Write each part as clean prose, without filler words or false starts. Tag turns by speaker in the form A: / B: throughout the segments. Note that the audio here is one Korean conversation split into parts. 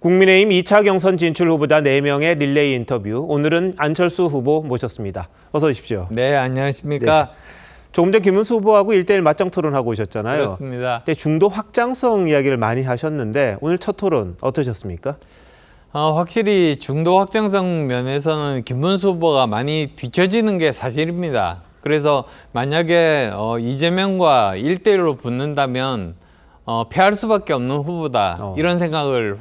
A: 국민의힘 2차 경선 진출 후보자 4명의 릴레이 인터뷰. 오늘은 안철수 후보 모셨습니다. 어서 오십시오.
B: 네, 안녕하십니까.
A: 네. 조금 전 김문수 후보하고 1대1 맞짱 토론하고 오셨잖아요.
B: 그렇습니다.
A: 중도 확장성 이야기를 많이 하셨는데 오늘 첫 토론 어떠셨습니까?
B: 확실히 중도 확장성 면에서는 김문수 후보가 많이 뒤처지는 게 사실입니다. 그래서 만약에 이재명과 1대1로 붙는다면 패할 수밖에 없는 후보다 이런 생각을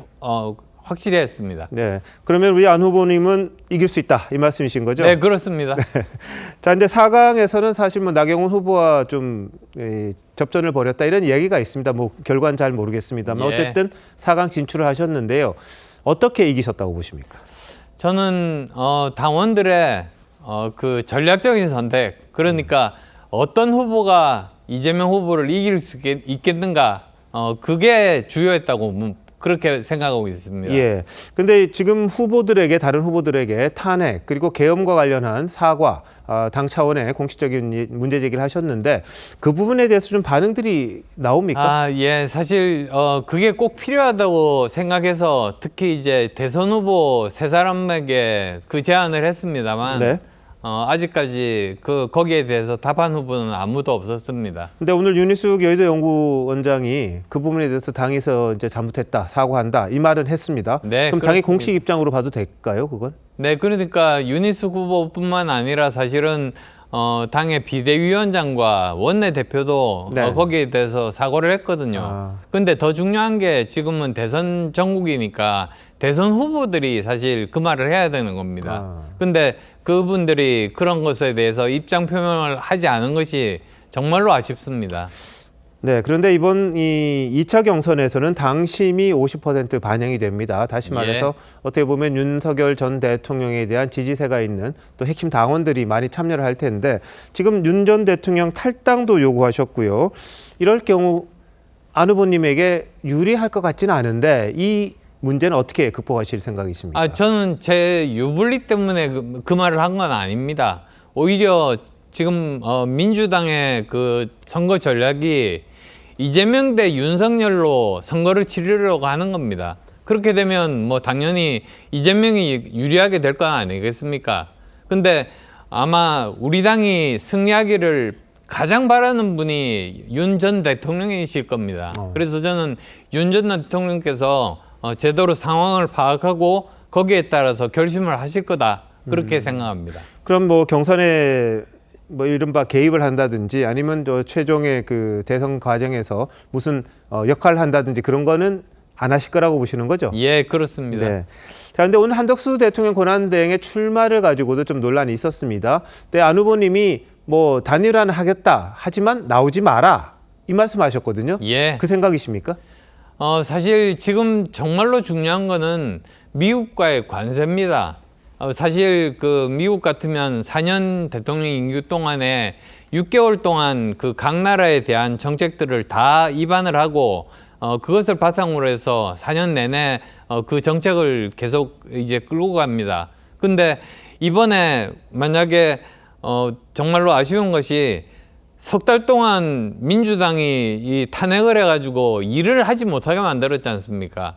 B: 확실히 했습니다.
A: 네. 그러면 우리 안 후보님은 이길 수 있다 이 말씀이신 거죠?
B: 네, 그렇습니다.
A: 네. 자, 근데 4강에서는 사실 뭐 나경원 후보와 좀 접전을 벌였다 이런 이야기가 있습니다. 뭐 결과는 잘 모르겠습니다만 어쨌든 4강 진출을 하셨는데요. 어떻게 이기셨다고 보십니까?
B: 저는 당원들의 그 전략적인 선택, 그러니까 어떤 후보가 이재명 후보를 이길 수 있겠는가, 그게 주요했다고 그렇게 생각하고 있습니다.
A: 예. 근데 지금 후보들에게, 다른 후보들에게 탄핵 그리고 계엄과 관련한 사과, 당 차원의 공식적인 문제 제기를 하셨는데 그 부분에 대해서 좀 반응들이 나옵니까?
B: 예. 사실 그게 꼭 필요하다고 생각해서 특히 이제 대선 후보 세 사람에게 그 제안을 했습니다만
A: 네.
B: 아직까지 거기에 대해서 답한 후보는 아무도 없었습니다.
A: 근데 오늘 윤희숙 여의도 연구원장이 그 부분에 대해서 당에서 이제 잘못했다, 사과한다 이 말은 했습니다.
B: 네,
A: 그럼 당의
B: 그렇습니다.
A: 공식 입장으로 봐도 될까요, 그건?
B: 네, 그러니까 윤희숙 후보뿐만 아니라 사실은 당의 비대위원장과 원내대표도
A: 네.
B: 거기에 대해서 사과를 했거든요. 근데 더 중요한 게 지금은 대선 전국이니까 대선 후보들이 사실 그 말을 해야 되는 겁니다. 근데 그분들이 그런 것에 대해서 입장 표명을 하지 않은 것이 정말로 아쉽습니다.
A: 네, 그런데 이번 이 2차 경선에서는 당심이 50% 반영이 됩니다. 다시 말해서 어떻게 보면 윤석열 전 대통령에 대한 지지세가 있는 또 핵심 당원들이 많이 참여를 할 텐데 지금 윤 전 대통령 탈당도 요구하셨고요. 이럴 경우 안 후보님에게 유리할 것 같지는 않은데 이 문제는 어떻게 극복하실 생각이십니까?
B: 저는 제 유불리 때문에 그 말을 한 건 아닙니다. 오히려 지금 민주당의 그 선거 전략이 이재명 대 윤석열로 선거를 치르려고 하는 겁니다. 그렇게 되면 뭐 당연히 이재명이 유리하게 될 건 아니겠습니까? 근데 아마 우리 당이 승리하기를 가장 바라는 분이 윤 전 대통령이실 겁니다. 그래서 저는 윤 전 대통령께서 제대로 상황을 파악하고 거기에 따라서 결심을 하실 거다. 그렇게 생각합니다.
A: 그럼 뭐 경선에 뭐 이른바 개입을 한다든지 아니면 또 최종의 그 대선 과정에서 무슨 역할을 한다든지 그런 거는 안 하실 거라고 보시는 거죠?
B: 예, 그렇습니다.
A: 네. 자, 근데 오늘 한덕수 대통령 권한대행의 출마를 가지고도 좀 논란이 있었습니다. 근데 안 후보님이 뭐 단일화는 하겠다. 하지만 나오지 마라. 이 말씀하셨거든요.
B: 예.
A: 그 생각이십니까?
B: 사실 지금 정말로 중요한 거는 미국과의 관세입니다. 사실 그 미국 같으면 4년 대통령 임기 동안에 6개월 동안 그 각 나라에 대한 정책들을 다 위반을 하고 그것을 바탕으로 해서 4년 내내 그 정책을 계속 이제 끌고 갑니다. 근데 이번에 만약에 정말로 아쉬운 것이 석 달 동안 민주당이 이 탄핵을 해가지고 일을 하지 못하게 만들었지 않습니까?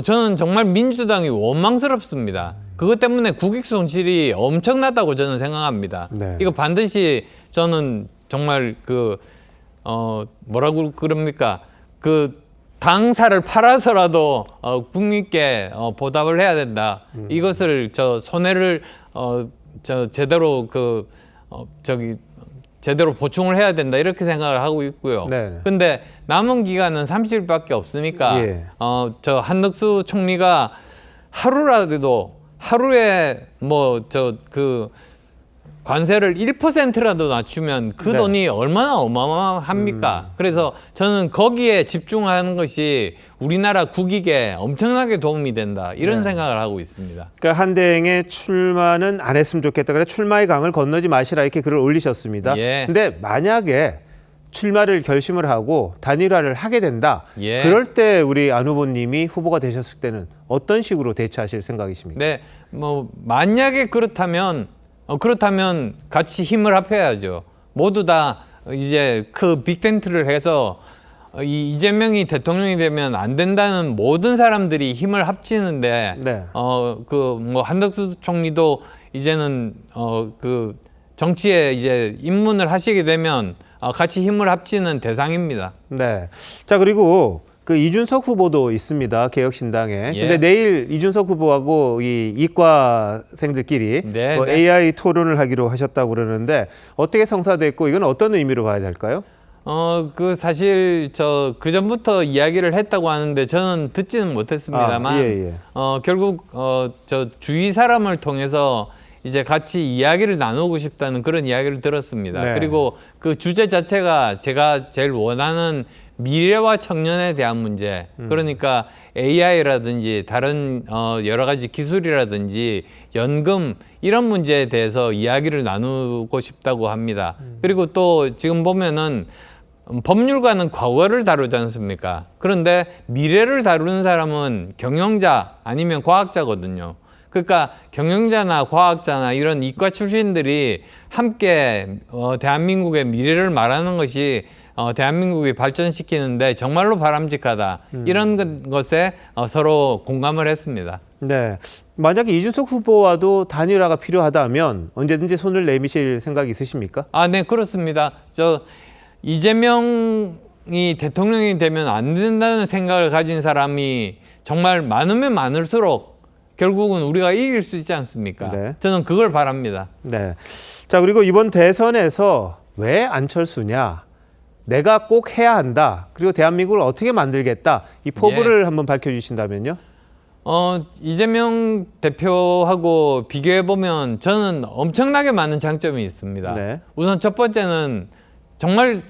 B: 저는 정말 민주당이 원망스럽습니다. 그것 때문에 국익 손실이 엄청나다고 저는 생각합니다.
A: 네.
B: 이거 반드시 저는 정말 뭐라고 그럽니까? 그 당사를 팔아서라도 국민께 보답을 해야 된다. 이것을 손해를 제대로 제대로 보충을 해야 된다 이렇게 생각을 하고 있고요.
A: 네네. 근데
B: 근데 남은 기간은 30일밖에 없으니까 저 한덕수 총리가 하루에 뭐 그 관세를 1%라도 낮추면 그
A: 네.
B: 돈이 얼마나 어마어마합니까? 그래서 저는 거기에 집중하는 것이 우리나라 국익에 엄청나게 도움이 된다 이런 생각을 하고 있습니다.
A: 그러니까 한대행의 출마는 안 했으면 좋겠다. 그래서 출마의 강을 건너지 마시라 이렇게 글을 올리셨습니다.
B: 예.
A: 근데 만약에 출마를 결심을 하고 단일화를 하게 된다.
B: 예.
A: 그럴 때 우리 안 후보님이 후보가 되셨을 때는 어떤 식으로 대처하실 생각이십니까?
B: 네, 뭐 만약에 그렇다면 같이 힘을 합해야죠. 모두 다 이제 그 빅텐트를 해서 이 이재명이 대통령이 되면 안 된다는 모든 사람들이 힘을 합치는데
A: 네.
B: 그 뭐 한덕수 총리도 이제는 그 정치에 이제 입문을 하시게 되면 같이 힘을 합치는 대상입니다.
A: 네. 자, 그리고 그 이준석 후보도 있습니다. 개혁신당에.
B: 예.
A: 근데 내일 이준석 후보하고 이 이과생들끼리
B: 네,
A: 뭐
B: 네.
A: AI 토론을 하기로 하셨다고 그러는데 어떻게 성사됐고 이건 어떤 의미로 봐야 될까요?
B: 그 사실 저 그전부터 이야기를 했다고 하는데 저는 듣지는 못했습니다만
A: 예.
B: 결국 저 주위 사람을 통해서 이제 같이 이야기를 나누고 싶다는 그런 이야기를 들었습니다.
A: 네.
B: 그리고 그 주제 자체가 제가 제일 원하는 미래와 청년에 대한 문제, 그러니까 AI라든지 다른 여러 가지 기술이라든지 연금 이런 문제에 대해서 이야기를 나누고 싶다고 합니다. 그리고 또 지금 보면은 법률가는 과거를 다루지 않습니까? 그런데 미래를 다루는 사람은 경영자 아니면 과학자거든요. 그러니까 경영자나 과학자나 이런 이과 출신들이 함께 대한민국의 미래를 말하는 것이 대한민국이 발전시키는데 정말로 바람직하다. 이런 것에 서로 공감을 했습니다.
A: 네. 만약에 이준석 후보와도 단일화가 필요하다면 언제든지 손을 내미실 생각이 있으십니까?
B: 네, 그렇습니다. 이재명이 대통령이 되면 안 된다는 생각을 가진 사람이 정말 많으면 많을수록 결국은 우리가 이길 수 있지 않습니까?
A: 네.
B: 저는 그걸 바랍니다.
A: 네. 자, 그리고 이번 대선에서 왜 안철수냐? 내가 꼭 해야 한다. 그리고 대한민국을 어떻게 만들겠다. 이 포부를 한번 밝혀주신다면요.
B: 이재명 대표하고 비교해보면 저는 엄청나게 많은 장점이 있습니다.
A: 네.
B: 우선 첫 번째는 정말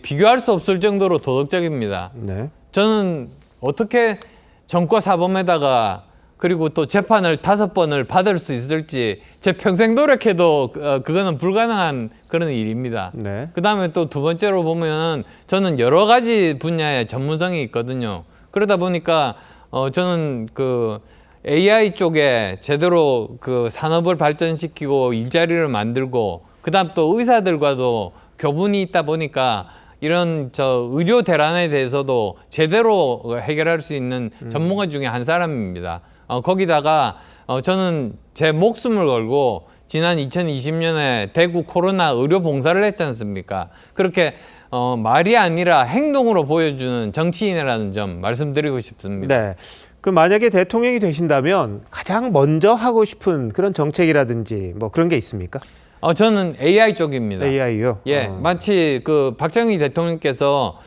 B: 비교할 수 없을 정도로 도덕적입니다.
A: 네.
B: 저는 어떻게 전과 사범에다가 그리고 또 재판을 5번을 받을 수 있을지 제 평생 노력해도 그거는 불가능한 그런 일입니다.
A: 네.
B: 그 다음에 또 두 번째로 보면 저는 여러 가지 분야에 전문성이 있거든요. 그러다 보니까 저는 그 AI 쪽에 제대로 그 산업을 발전시키고 일자리를 만들고 그 다음 또 의사들과도 교분이 있다 보니까 이런 의료 대란에 대해서도 제대로 해결할 수 있는 전문가 중에 한 사람입니다. 거기다가 저는 제 목숨을 걸고 지난 2020년에 대구 코로나 의료 봉사를 했지 않습니까? 그렇게 말이 아니라 행동으로 보여주는 정치인이라는 점 말씀드리고 싶습니다.
A: 네. 그 만약에 대통령이 되신다면 가장 먼저 하고 싶은 그런 정책이라든지 뭐 그런 게 있습니까?
B: 저는 AI 쪽입니다.
A: AI요?
B: 예, 마치 그 박정희 대통령께서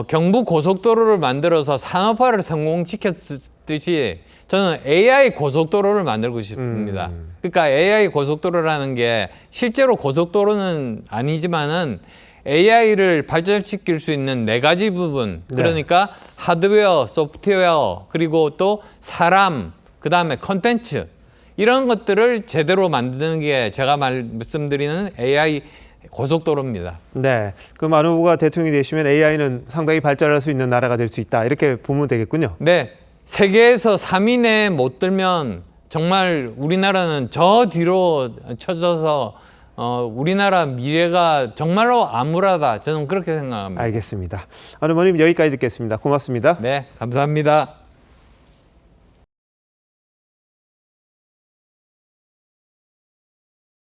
B: 경부 고속도로를 만들어서 산업화를 성공시켰듯이 저는 AI 고속도로를 만들고 싶습니다. 그러니까 AI 고속도로라는 게 실제로 고속도로는 아니지만은 AI를 발전시킬 수 있는 4가지 부분, 그러니까 하드웨어, 소프트웨어, 그리고 또 사람, 그 다음에 컨텐츠 이런 것들을 제대로 만드는 게 제가 말씀드리는 AI 고속도로입니다.
A: 네. 그 만 후보가 대통령이 되시면 AI는 상당히 발전할 수 있는 나라가 될 수 있다. 이렇게 보면 되겠군요.
B: 네. 세계에서 3위 내에 못 들면 정말 우리나라는 저 뒤로 쳐져서 우리나라 미래가 정말로 암울하다. 저는 그렇게 생각합니다.
A: 알겠습니다. 어머님 여기까지 듣겠습니다. 고맙습니다.
B: 네, 감사합니다.